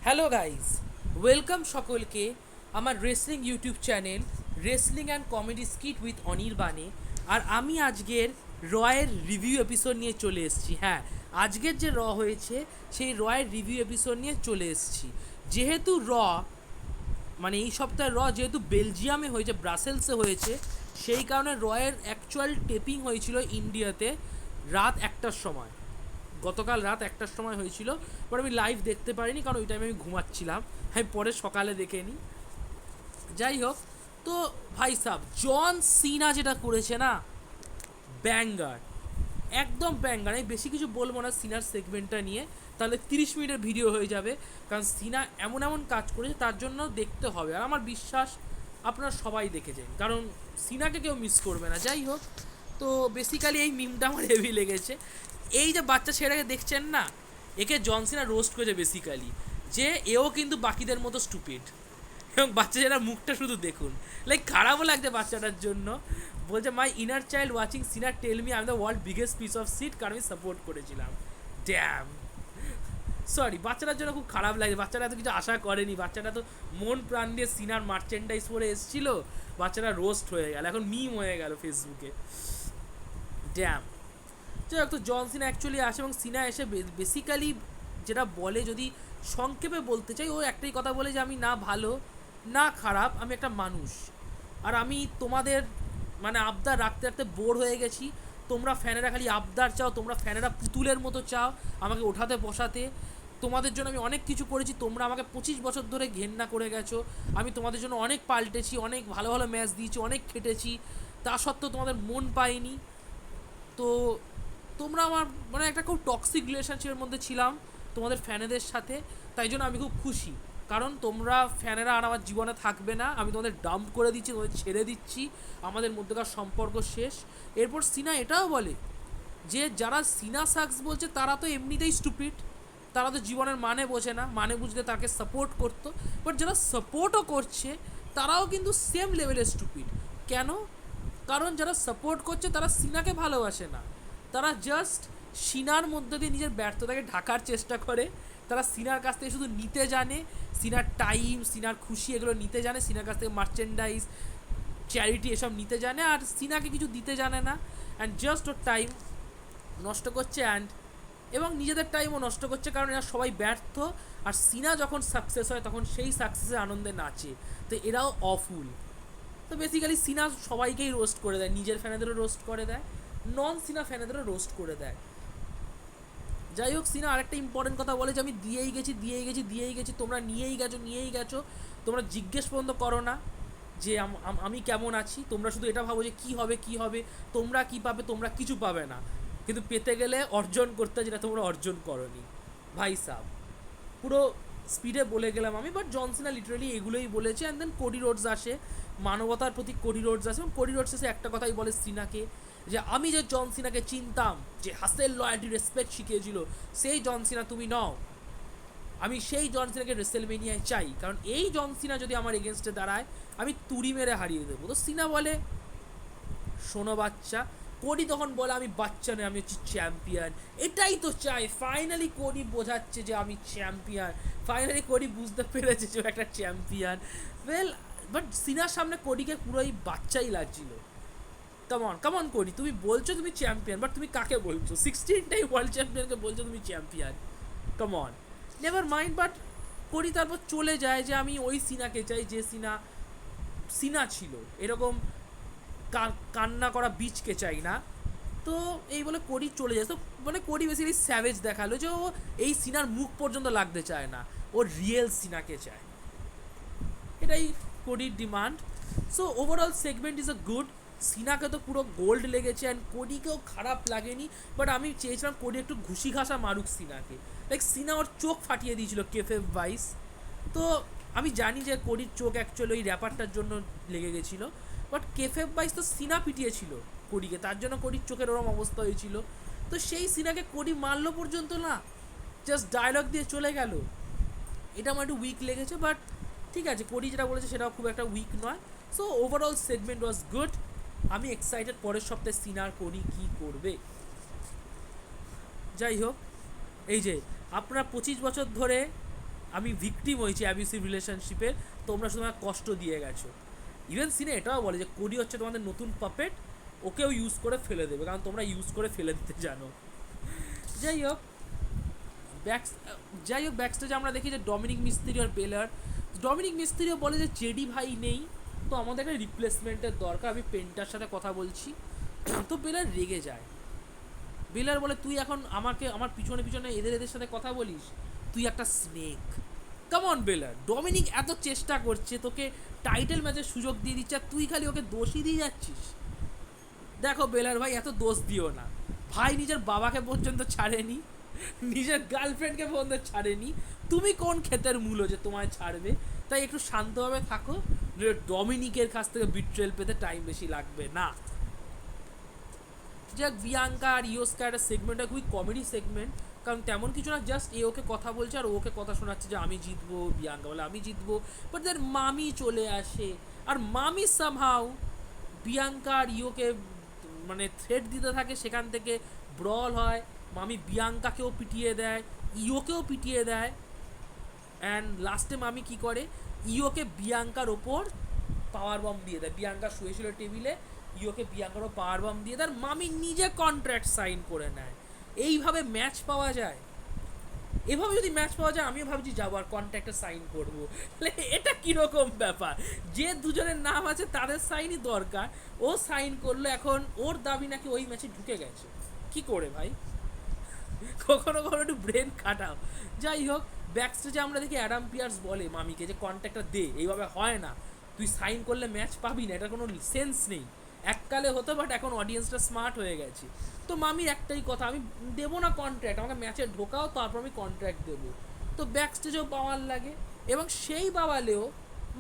Hello guys, welcome সকলকে আমার wrestling YouTube channel wrestling and comedy skit with অনির্বাণে। আর আমি আজকের রয়ের রিভিউ এপিসোড নিয়ে চলে এসেছি। হ্যাঁ, আজকের যে হয়েছে সেই রয়ের রিভিউ এপিসোড নিয়ে চলে এসেছি। যেহেতু মানে এই সপ্তাহে যেহেতু বেলজিয়ামে হয়েছে, ব্রাসেলসে হয়েছে, সেই কারণে রয়ের অ্যাকচুয়াল টেপিং হয়েছিল ইন্ডিয়াতে রাত 1টার সময়। গতকাল রাত 1টার সময় হয়েছিল, বাট আমি লাইভ দেখতে পারিনি কারণ ওই টাইমে আমি ঘুমাচ্ছিলাম। আমি পরে সকালে দেখে নিই। যাই হোক, তো ভাই সাব জন সিনা যেটা করেছে না, ব্যাঙ্গার, একদম ব্যাঙ্গার। আমি বেশি কিছু বলবো না সিনার সেগমেন্টটা নিয়ে, তাহলে 30 মিনিটের ভিডিও হয়ে যাবে। কারণ সিনা এমন এমন কাজ করেছে, তার জন্য দেখতে হবে। আর আমার বিশ্বাস আপনারা সবাই দেখেছেন, কারণ সিনাকে কেউ মিস করবে না। যাই হোক, তো বেসিক্যালি এই মিমটা আমার হেভি লেগেছে। এই যে বাচ্চা ছেলেটাকে দেখছেন না, একে জন সিনা রোস্ট করেছে বেসিক্যালি, যে এও কিন্তু বাকিদের মতো স্টুপিড। এবং বাচ্চা ছেলেটার মুখটা শুধু দেখুন, লাইক খারাপও লাগছে বাচ্চাটার জন্য। বলছে my inner child watching Cena tell me I am the world biggest piece of shit, কারণ আমি সাপোর্ট করেছিলাম। ড্যাম, সরি, বাচ্চাটার জন্য খুব খারাপ লাগে। বাচ্চাটা এত কিছু আশা করেনি, বাচ্চাটা তো মন প্রাণ দিয়ে সিনার মার্চেন্ডাইজ পরে এসেছিল, বাচ্চাটা রোস্ট হয়ে গেল, এখন মিম হয়ে গেল ফেসবুকে। ড্যাম। যাই হোক, তো জন সিনা অ্যাকচুয়ালি আসে এবং সিনা এসে বেসিক্যালি যেটা বলে, যদি সংক্ষেপে বলতে চাই, ও একটাই কথা বলে যে আমি না ভালো না খারাপ, আমি একটা মানুষ। আর আমি তোমাদের মানে আবদার রাখতে রাখতে বোর হয়ে গেছি। তোমরা ফ্যানেরা খালি আবদার চাও, তোমরা ফ্যানেরা পুতুলের মতো চাও আমাকে ওঠাতে বসাতে। তোমাদের জন্য আমি অনেক কিছু করেছি, তোমরা আমাকে 25 বছর ধরে ঘেন্না করে গেছো। আমি তোমাদের জন্য অনেক পাল্টেছি, অনেক ভালো ভালো ম্যাচ দিয়েছি, অনেক খেটেছি, তা সত্ত্বেও তোমাদের মন পাইনি। তো তোমরা আমার মানে একটা খুব টক্সিক রিলেশনশিপের মধ্যে ছিলাম তোমাদের ফ্যানেদের সাথে। তাই জন্য আমি খুব খুশি, কারণ তোমরা ফ্যানেরা আর আমার জীবনে থাকবে না। আমি তোমাদের ডাম্প করে দিচ্ছি, তোমাদের ছেড়ে দিচ্ছি, আমাদের মধ্যেকার সম্পর্ক শেষ। এরপর সিনা এটাও বলে যে যারা সিনা সাকস বলছে তারা তো এমনিতেই স্টুপিড, তারা তো জীবনের মানে বোঝে না, মানে বুঝলে তাকে সাপোর্ট করতো। বাট যারা সাপোর্টও করছে তারাও কিন্তু সেম লেভেলের স্টুপিড। কেন? কারণ যারা সাপোর্ট করছে তারা সিনাকে ভালোবাসে না, তারা জাস্ট সিনার মধ্যে দিয়ে নিজের ব্যর্থতাকে ঢাকার চেষ্টা করে। তারা সিনার কাছ থেকে শুধু নিতে জানে, সিনার টাইম, সিনার খুশি, এগুলো নিতে জানে, সিনার কাছ থেকে মার্চেন্ডাইজ, চ্যারিটি এসব নিতে জানে, আর সিনাকে কিছু দিতে জানে না। অ্যান্ড জাস্ট ওর টাইম নষ্ট করছে, এবং নিজেদের টাইমও নষ্ট করছে, কারণ এরা সবাই ব্যর্থ। আর সিনা যখন সাকসেস হয় তখন সেই সাকসেসের আনন্দে নাচে। তো এরাও অফুল। তো বেসিক্যালি সিনা সবাইকেই রোস্ট করে দেয়, নিজের ফ্যানেদেরও রোস্ট করে দেয়, নন সিনা ফ্যানেদেরও রোস্ট করে দেয়। যাই হোক, সিনা আরেকটা ইম্পর্টেন্ট কথা বলে যে আমি দিয়েই গেছি, তোমরা নিয়েই গেছো, তোমরা জিজ্ঞেস পর্যন্ত করো না যে আমি কেমন আছি। তোমরা শুধু এটা ভাবো যে কী হবে, তোমরা কী পাবে, তোমরা কিছু পাবে না। কিন্তু পেতে গেলে অর্জন করতে, যেটা তোমরা অর্জন করোনি। ভাই সাহ, পুরো স্পিডে বলে গেলাম আমি, বাট জন সিনা লিটারালি এগুলোই বলেছে। অ্যান্ড দেন কোডি রোডস আসে, মানবতার প্রতি কোডি রোডস আসে, এবং কোডি রোডস এসে একটা কথাই বলে সিনাকে, যে আমি যে জন সিনাকে চিনতাম, যে হাসেল লয়ালটি রেসপেক্ট শিখিয়েছিল, সেই জন সিনা তুমি নও। আমি সেই জন সিনাকে রেসেলমেনিয়ায় চাই, কারণ এই জন সিনা যদি আমার এগেনস্টে দাঁড়ায় আমি তুড়ি মেরে হারিয়ে দেবো। তো সিনা বলে শোনো বাচ্চা। কোডি তখন বলে আমি বাচ্চা নয়, আমি হচ্ছি চ্যাম্পিয়ন। এটাই তো চাই। ফাইনালি কোডি বোঝাচ্ছে যে আমি চ্যাম্পিয়ন, ফাইনালি কোডি বুঝতে পেরেছে যে একটা চ্যাম্পিয়ন। ওয়েল, বাট সিনার সামনে কোডিকে পুরোই বাচ্চাই লাগছিল। কামন কোডি, তুমি বলছো তুমি চ্যাম্পিয়ন, বাট তুমি কাকে বলছো? 16টাই ওয়ার্ল্ড চ্যাম্পিয়নকে বলছো তুমি champion? Come on, never mind. But Cody তারপর চলে যায় যে আমি ওই সিনাকে চাই যে সিনা ছিল, এরকম কান্না করা বীজকে চাই না। তো এই বলে কোডি চলে যায়। তো মানে কোডি বেসিক্যালি স্যাভেজ দেখালো যে ও এই সিনার মুখ পর্যন্ত লাগতে চায় না, ও রিয়েল সিনাকে চায়। এটাই কোডির demand. So overall segment is a good. সিনাকে তো পুরো গোল্ড লেগেছে, অ্যান্ড কোডিকেও খারাপ লাগেনি। বাট আমি চেয়েছিলাম কোডি একটু ঘুষি ঘাসা মারুক সিনাকে, লাইক সিনা ওর চোখ ফাটিয়ে দিয়েছিল কেফে ভাইস। তো আমি জানি যে কোডির চোখ অ্যাকচুয়ালি ওই র্যাপারটার জন্য লেগে গেছিলো, বাট কেফে বাইস তো সিনা পিটিয়েছিল কোডিকে, তার জন্য কোডির চোখের ওরম অবস্থা হয়েছিল। তো সেই সিনাকে কোডি মারলো পর্যন্ত না, জাস্ট ডায়লগ দিয়ে চলে গেল। এটা আমার একটু উইক লেগেছে, বাট ঠিক আছে, কোডি যেটা বলেছে সেটাও খুব একটা উইক নয়। So overall segment was good. আমি এক্সাইটেড পরের সপ্তাহে সিনার কোডি কী করবে। যাই হোক, এই যে আপনারা 25 বছর ধরে আমি ভিকটিম হয়েছি অ্যাবিউসিভ রিলেশনশিপের, তোমরা শুধু আমাকে কষ্ট দিয়ে গেছো। ইভেন সিনে এটাও বলে যে কোডি হচ্ছে তোমাদের নতুন পাপেট, ওকেও ইউজ করে ফেলে দেবে, কারণ তোমরা ইউজ করে ফেলে দিতে জানো। যাই হোক ব্যাকস্টেজে আমরা দেখি যে ডমিনিক মিস্ত্রি আর বেলার, ডমিনিক মিস্ত্রিও বলে যে জেডি ভাই নেই, তো আমাদের একটা রিপ্লেসমেন্টের দরকার, আমি পেন্টার সাথে কথা বলছি। তো বেলার রেগে যায়, বেলার বলে তুই এখন আমাকে আমার পিছনে পিছনে এদের সাথে কথা বলিস, তুই একটা স্নেক। কামন বেলার, ডমিনিক এত চেষ্টা করছে তোকে টাইটেল ম্যাচের সুযোগ দিয়ে দিচ্ছে, আর তুই খালি ওকে দোষই দিয়ে যাচ্ছিস। দেখো বেলার ভাই, এত দোষ দিও না, ভাই নিজের বাবাকে পর্যন্ত ছাড়েনি, নিজের গার্লফ্রেন্ডকে পর্যন্ত ছাড়েনি, তুমি কোন ক্ষেতের মূল যে তোমায় ছাড়বে? তাই একটু শান্তভাবে থাকো, ডমিনিকের কাছ থেকে বিট্রেল পেতে টাইম বেশি লাগবে না। যাক, বিয়াঙ্কা আর ইয়োস্কা একটা সেগমেন্টটা খুবই কমেডি সেগমেন্ট, কারণ তেমন কিছু না, জাস্ট এ ওকে কথা বলছে আর ওকে কথা শোনাচ্ছে যে আমি জিতবো, বিয়াঙ্কা বলে আমি জিতবো, বাট দেন মামি চলে আসে, আর মামি সামহাউ বিয়াঙ্কা আর ইয়োকে মানে থ্রেট দিতে থাকে, সেখান থেকে ব্রল হয়, মামি বিয়াঙ্কাকেও পিটিয়ে দেয়, ইয়োকেও পিটিয়ে দেয়, অ্যান্ড লাস্টে মামি কি করে, ইয়োকে বিয়াঙ্কার ওপর পাওয়ার বম দিয়ে দেয়, বিয়াঙ্কা শুয়েছিল টেবিলে, ইয়োকে বিয়াঙ্কারও পাওয়ার বম দিয়ে দেয়, মামি নিজে কন্ট্রাক্ট সাইন করে নেয়। এইভাবে ম্যাচ পাওয়া যায়, এভাবে যদি ম্যাচ পাওয়া যায় আমিও ভাবছি যাবো আর কন্ট্রাক্টে সাইন করবো। এটা কীরকম ব্যাপার, যে দুজনের নাম আছে তাদের সাইনই দরকার, ও সাইন করলো, এখন ওর দাবি নাকি ওই ম্যাচে ঢুকে গেছে, কি করে ভাই? কখনো কখনো একটু ব্রেন খাটাও। যাই হোক, ব্যাকস্টেজে আমরা দেখি অ্যাডাম পিয়ার্স বলে মামিকে যে কন্ট্রাক্টটা দে, এইভাবে হয় না, তুই সাইন করলে ম্যাচ পাবি না, এটা কোনো সেন্স নেই, এককালে হতো বাট এখন অডিয়েন্সটা স্মার্ট হয়ে গেছে। তো মামির একটাই কথা, আমি দেবো না কন্ট্রাক্ট, আমাকে ম্যাচে ঢোকাও তারপর আমি কন্ট্রাক্ট দেবো। তো ব্যাকস্টেজেও পাওয়ার লাগে, এবং সেই বাওয়ালেও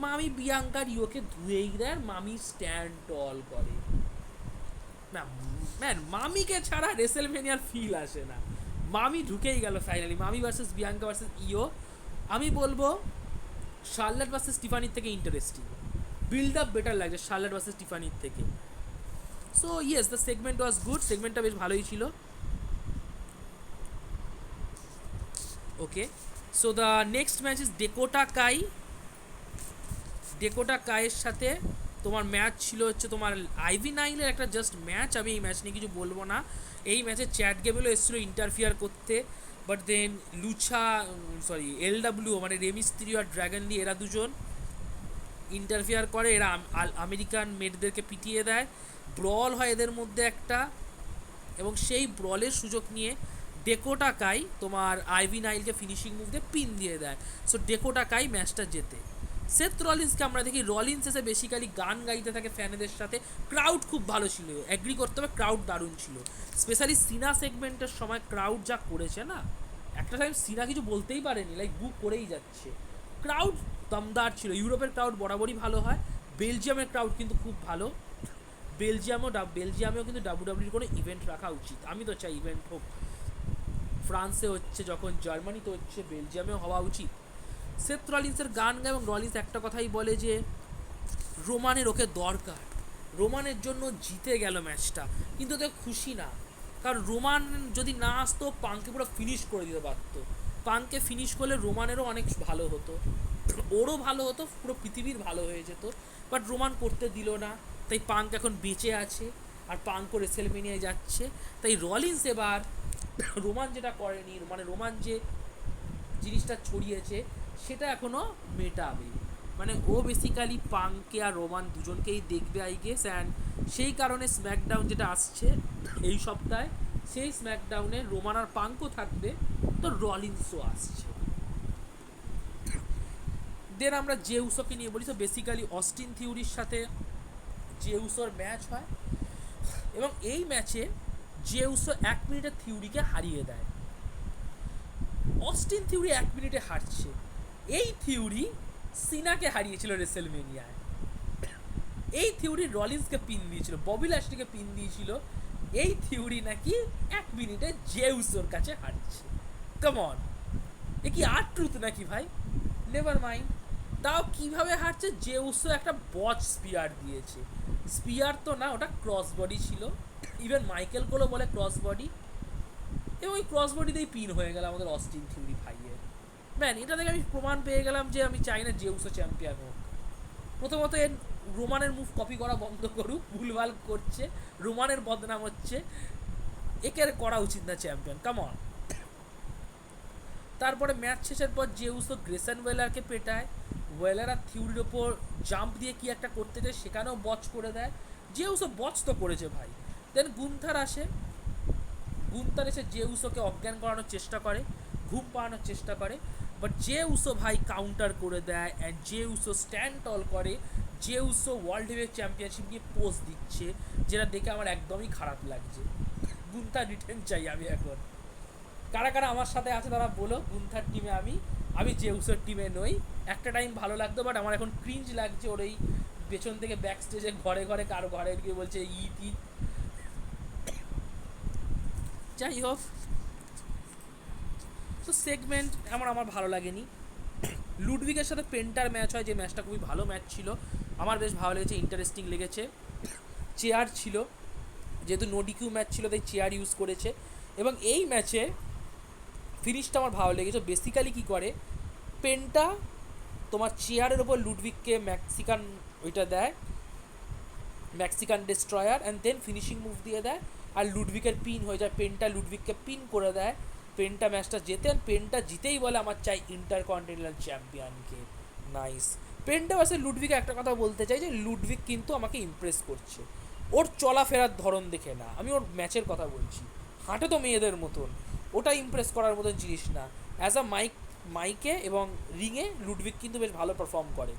মামি বিয়াঙ্কার ইয়োকে ধুয়েই দেয়, মামি স্ট্যান্ড টল করে। ম্যান, মামিকে ছাড়া রেসেলমেনিয়ার ফিল আসে না, মামি ঢুকেই গেল ফাইনালি, মামি ভার্সেস বিয়াঙ্কা ভার্সেস ইয়ো। আমি বলবো শার্লেট ভার্সেস টিফানির থেকে ইন্টারেস্টিং, বিল্ড আপ বেটার লাগছে শার্লেট ভার্সেস টিফানির থেকে। So yes, the segment was good, সেগমেন্টটা বেশ ভালোই ছিল। Okay, so the next match is Dakota কাইয়ের সাথে তোমার ম্যাচ ছিল হচ্ছে তোমার আইভি নাইনের একটা জাস্ট ম্যাচ, আমি এই ম্যাচ নিয়ে কিছু বলবো না। এই ম্যাচে চ্যাট গেবেলও এসেছিলো ইন্টারফিয়ার করতে, বাট দেন এলডাব্লিউ মানে রেমিস্ত্রিও আর ড্র্যাগন লি এরা দুজন ইন্টারফিয়ার করে, এরা আমেরিকান মেডদেরকে পিটিয়ে দেয়, ব্রল হয় এদের মধ্যে একটা, এবং সেই ব্রলের সুযোগ নিয়ে ডেকোটা কাই তোমার আইভি নাইলকে ফিনিশিং মুভ দিয়ে পিন দিয়ে দেয়। সো ডেকোটা কাই ম্যাচটা জেতে। সেথ রলিন্সকে আমরা দেখি, রলিন্স এসে বেসিক্যালি গান গাইতে থাকে ফ্যানেদের সাথে, ক্রাউড খুব ভালো ছিল, অ্যাগ্রি করতে হবে, ক্রাউড দারুণ ছিল, স্পেশালি সিনা সেগমেন্টের সময় ক্রাউড যা করেছে না, একটা টাইম সিনা কিছু বলতেই পারেনি, লাইক বুক করেই যাচ্ছে, ক্রাউড দমদার ছিল। ইউরোপের ক্রাউড বরাবরই ভালো হয়, বেলজিয়ামের ক্রাউড কিন্তু খুব ভালো, বেলজিয়ামেও কিন্তু ডাব্লিউডাব্লিউর কোনো ইভেন্ট রাখা উচিত, আমি তো চাই ইভেন্ট হোক, ফ্রান্সে হচ্ছে যখন, জার্মানিতে হচ্ছে, বেলজিয়ামেও হওয়া উচিত। সেথ রলিন্সের গান গায় এবং রলিন্স একটা কথাই বলে যে রোমানের ওকে দরকার, রোমানের জন্য জিতে গেল ম্যাচটা, কিন্তু ওকে খুশি না, কারণ রোমান যদি না আসতো পাঙ্ককে পুরো ফিনিশ করে দিতে পারতো, পাঙ্ককে ফিনিশ করলে রোমানেরও অনেক ভালো হতো, ওরও ভালো হতো, পুরো পৃথিবীর ভালো হয়ে যেত, বাট রোমান করতে দিল না, তাই পাঙ্ক এখন বেঁচে আছে আর পাঙ্কও রেসেলমেনিয়ায় যাচ্ছে। তাই রলিন্স এবার রোমান যেটা করেনি, মানে রোমান যে জিনিসটা ছড়িয়েছে সেটা এখনও মেটাবে, মানে ও বেসিক্যালি পাঙ্ককে আর রোমান দুজনকেই দেখবে আই গেস, অ্যান্ড সেই কারণে স্ম্যাকডাউন যেটা আসছে এই সপ্তাহে, সেই স্ম্যাকডাউনে রোমান আর পাঙ্কও থাকবে, তো রলিন্সও আসছে। দেন আমরা জেউসোকে নিয়ে বলি, তো বেসিক্যালি অস্টিন থিওরির সাথে জেউসোর ম্যাচ হয়, এবং এই ম্যাচে জেউসো 1 মিনিটে থিওরিকে হারিয়ে দেয়, অস্টিন থিওরি 1 মিনিটে হারছে, এই থিওরি সিনাকে হারিয়েছিল রেসেলমেনিয়ায়, এই থিওরি রলিন্সকে পিন দিয়েছিল, ববি ল্যাশলিকে পিন দিয়েছিল, এই থিওরি নাকি 1 মিনিটে জেউসোর কাছে হারছে। কাম অন, এ কি আর ট্রুথ নাকি ভাই? Never mind. তাও কিভাবে হারছে, জেউসো একটা বচ স্পিয়ার দিয়েছে, স্পিয়ার তো না, ওটা ক্রস বডি ছিল, ইভেন মাইকেল কোলো বলে ক্রস বডি, এবং ওই ক্রস বডিতেই পিন হয়ে গেল আমাদের অস্টিন থিওরি ভাইয়ের। ম্যান এটা থেকে আমি প্রমাণ পেয়ে গেলাম যে আমি চাই না জেউসও চ্যাম্পিয়ন হোক। প্রথমত এর রোমানের মুভ কপি করা বন্ধ করুক, ভুলভাল করছে, রোমানের বদনাম হচ্ছে, একে আর করা উচিত না চ্যাম্পিয়ন, কাম অন। তারপরে ম্যাচ শেষের পর জেউসো গ্রেসন ওয়েলারকে পেটায়, ওয়েলার আর থিউরির ওপর জাম্প দিয়ে কি একটা করতে যায়, সেখানেও বচ করে দেয়। জেউসো বচ তো করেছে ভাই। দেন গুন্থার আসে, গুন্থার এসে জেউসোকে অজ্ঞান করানোর চেষ্টা করে, ঘুম পাড়ানোর চেষ্টা করে, বাট জেউসো ভাই কাউন্টার করে দেয় অ্যান্ড জেউসো স্ট্যান্ড টল করে। জেউসো ওয়ার্ল্ড হেভিওয়েট চ্যাম্পিয়নশিপ নিয়ে পোজ দিচ্ছে, যেটা দেখে আমার একদমই খারাপ লাগছে। গুন্থার রিটেন চাই আমি এখন। কারা কারা আমার সাথে আছে তারা বলো, গুন্থার টিমে আমি, আমি জেউসের টিমে নই। একটা টাইম ভালো লাগতো, বাট আমার এখন ক্রিঞ্জ লাগছে ওর এই পেছন থেকে ব্যাক স্টেজে ঘরে ঘরে কারো ঘরে গিয়ে বলছে ইটি। যাই হোক, তো সেগমেন্ট আমার ভালো লাগেনি। লুডভিগের সাথে পেন্টার ম্যাচ হয়, যে ম্যাচটা খুবই ভালো ম্যাচ ছিল, আমার বেশ ভালো লেগেছে, ইন্টারেস্টিং লেগেছে। চেয়ার ছিল, যেহেতু নোডিকিউ ম্যাচ ছিল তাই চেয়ার ইউজ করেছে, এবং এই ম্যাচে ফিনিশটা আমার ভালো লেগেছে। বেসিক্যালি কী করে, পেন্টা তোমার চেয়ারের ওপর লুডভিগকে ম্যাক্সিকান ওইটা দেয়, Mexican destroyer, and then finishing move দিয়ে দেয়, আর লুডভিগের পিন হয়ে যায়। পেন্টা লুডভিগকে পিন করে দেয়, পেন্টা ম্যাচটা জেতেন। পেন্টা জিতেই বলে আমার চাই ইন্টারকন্টিনেন্টাল চ্যাম্পিয়নকে। নাইস। পেন্টা বাসে লুডভিকে একটা কথা বলতে চাই, যে লুডভিগ কিন্তু আমাকে ইমপ্রেস করছে, ওর চলাফেরার ধরন দেখে না, আমি ওর ম্যাচের কথা বলছি। হাঁটে তো মেয়েদের মতন, ওটা ইমপ্রেস করার মতন জিনিস না। অ্যাজ আ মাইকে এবং রিংয়ে লুডভিগ কিন্তু বেশ ভালো পারফর্ম করে।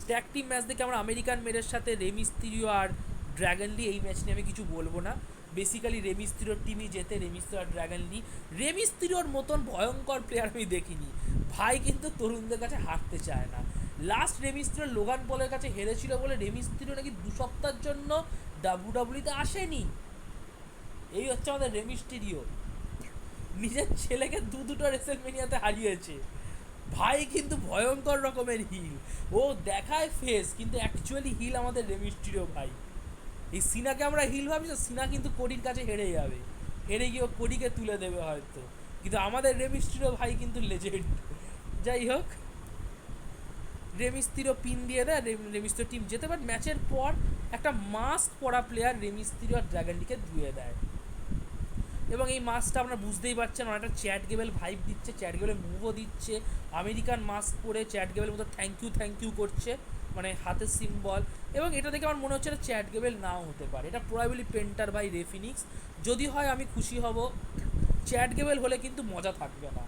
ট্যাগ টিম ম্যাচ দেখে আমরা আমেরিকান মেরের সাথে রেমিস্তিরিও আর ড্র্যাগন লি, এই ম্যাচ নিয়ে আমি কিছু বলবো না। বেসিক্যালি রেমিস্তিরিওর টিমই যেতে, রেমিস্তিরিও আর ড্র্যাগন লি। রেমিস্তিরিওর মতন ভয়ঙ্কর প্লেয়ার আমি দেখিনি ভাই, কিন্তু তরুণদের কাছে হারতে চায় না। লাস্ট রেমিস্তিরিও লোগান পলের কাছে হেরেছিল বলে রেমিস্তিরিও নাকি 2 সপ্তাহের জন্য ডাব্লিউডাব্লিউতে আসেনি। এই হচ্ছে আমাদের রেমিস্তিরিও, নিজের ছেলেকে দুটো রেসেলমেনিয়াতে হারিয়েছে ভাই, কিন্তু ভয়ঙ্কর রকমের হিল। ও দেখায় ফেস, কিন্তু অ্যাকচুয়ালি হিল আমাদের রেমিস্টিরিও ভাই। এই সিনাকে আমরা হিল ভাবছি, সিনা কিন্তু কোডির কাছে হেরে যাবে, হেরে গিয়ে কোডিকে তুলে দেবে হয়তো, কিন্তু আমাদের রেমিস্টিরিও ভাই কিন্তু লেজেন্ড। যাই হোক, রেমিস্তিরিও পিন দিয়ে দেয়, রেমিস্তিরিও টিম যেতে, বাট ম্যাচের পর একটা মাস্ক পরা প্লেয়ার রেমিস্তিরিও আর ড্রাগনলিকে ধুয়ে দেয়, এবং এই মাস্কটা আপনারা বুঝতেই পারছেন অনেকটা চ্যাট গেবেল ভাইব দিচ্ছে, চ্যাট গেবেলের মুভও দিচ্ছে। আমেরিকান মাস্ক পরে চ্যাট গেবেলের মতো থ্যাংক ইউ করছে, মানে হাতের সিম্বল। এবং এটা দেখে আমার মনে হচ্ছে এটা চ্যাট গেবেল নাও হতে পারে, এটা প্রবাবলি পেন্টার বাই রেফিনিক্স। যদি হয় আমি খুশি হব, চ্যাট গেবেল হলে কিন্তু মজা থাকবে না।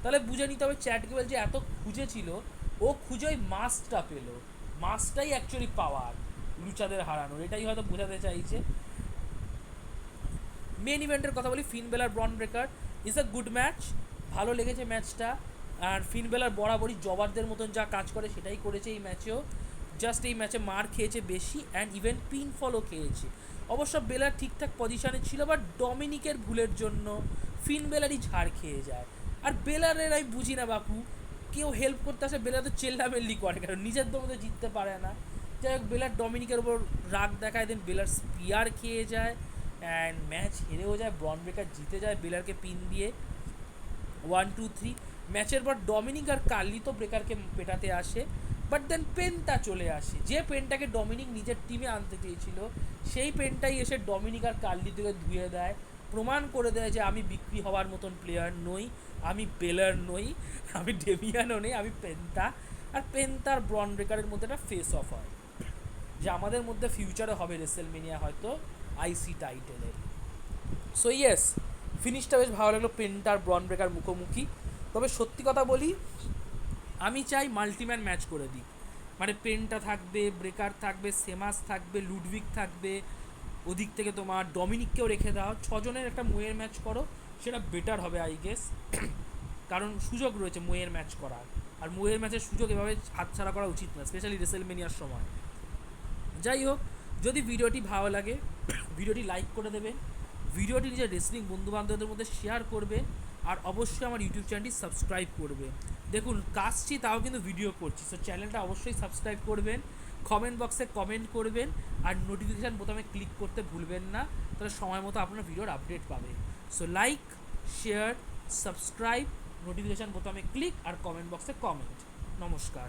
তাহলে বুঝে নিতে হবে চ্যাট গেবেল যে এত খুঁজেছিল, ও খুঁজে ওই মাস্কটা পেলো, মাস্কটাই অ্যাকচুয়ালি পাওয়ার লুচাদের হারানোর, এটাই হয়তো বোঝাতে চাইছে। মেন ইভেন্টের কথা বলি, ফিন বেলার ব্রন breaker is a good match, ভালো লেগেছে ম্যাচটা। আর ফিন বেলার বরাবরই জবারদের মতন যা কাজ করে সেটাই করেছে এই ম্যাচেও, জাস্ট এই ম্যাচে মার খেয়েছে বেশি, অ্যান্ড ইভেন পিন ফলও খেয়েছে। অবশ্য বেলার ঠিকঠাক পজিশনে ছিল, বাট ডমিনিকের ভুলের জন্য ফিন বেলারই ঝাড় খেয়ে যায়। আর বেলারের আমি বুঝি না বাপু, কেউ হেল্প করতে আসে বেলার তো চেল্লামেল্লি করে, কারণ নিজের দমে জিততে পারে না। যাই হোক, বেলার ডমিনিকের ওপর রাগ দেখায়, দেন বেলার স্পিয়ার খেয়ে যায়, অ্যান্ড ম্যাচ হেরেও যায়, ব্রন ব্রেকার জিতে যায় বেলারকে পিন দিয়ে 1-2-3। ম্যাচের পর ডমিনিক আর কার্লি তো ব্রেকারকে পেটাতে আসে, বাট দেন পেনটা চলে আসে, যে পেনটাকে ডমিনিক নিজের টিমে আনতে চেয়েছিল সেই পেনটাই এসে ডমিনিক আর কার্লি থেকে ধুয়ে দেয়, প্রমাণ করে দেয় যে আমি বিক্রি হওয়ার মতন প্লেয়ার নই, আমি বেলার নই, আমি ডেমিয়ানও নেই, আমি পেন্তা। আর পেন্তার ব্রন ব্রেকারের মধ্যে একটা ফেস অফ হয়, যে আমাদের মধ্যে ফিউচারে হবে রেসেলমেনিয়া হয়তো আইসি টাইটেলের। সো ইয়েস, ফিনিশটা বেশ ভালো লাগলো, পেন্টার ব্রন ব্রেকার মুখোমুখি। তবে সত্যি কথা বলি, আমি চাই মাল্টিম্যান ম্যাচ করে দিই, মানে পেন্টা থাকবে, ব্রেকার থাকবে, সেমাস থাকবে, লুডভিক থাকবে, ওদিক থেকে তোমার ডমিনিককেও রেখে দাও, 6 জনের একটা মোয়ের ম্যাচ করো, সেটা বেটার হবে আই গেস। কারণ সুযোগ রয়েছে মোয়ের ম্যাচ করার, আর মোয়ের ম্যাচের সুযোগ এভাবে হাতছাড়া করা উচিত না, স্পেশালি রেসেলমেনিয়ার সময়। যাই হোক, যদি ভিডিওটি ভালো লাগে ভিডিওটি লাইক করে দেবেন, ভিডিওটি নিজের রেসলিং বন্ধুবান্ধবদের মধ্যে শেয়ার করবে, আর অবশ্যই আমার ইউটিউব চ্যানেলটি সাবস্ক্রাইব করবে। দেখুন কাজটি তাও কিন্তু ভিডিও করছি, সো চ্যানেলটা অবশ্যই সাবস্ক্রাইব করবেন, কমেন্ট বক্সে কমেন্ট করবেন, আর নোটিফিকেশান বোতামে ক্লিক করতে ভুলবেন না, তাহলে সময় মতো আপনার ভিডিওর আপডেট পাবে। So like, share, subscribe, notification বোতামে ক্লিক আর কমেন্ট বক্সে কমেন্ট। নমস্কার।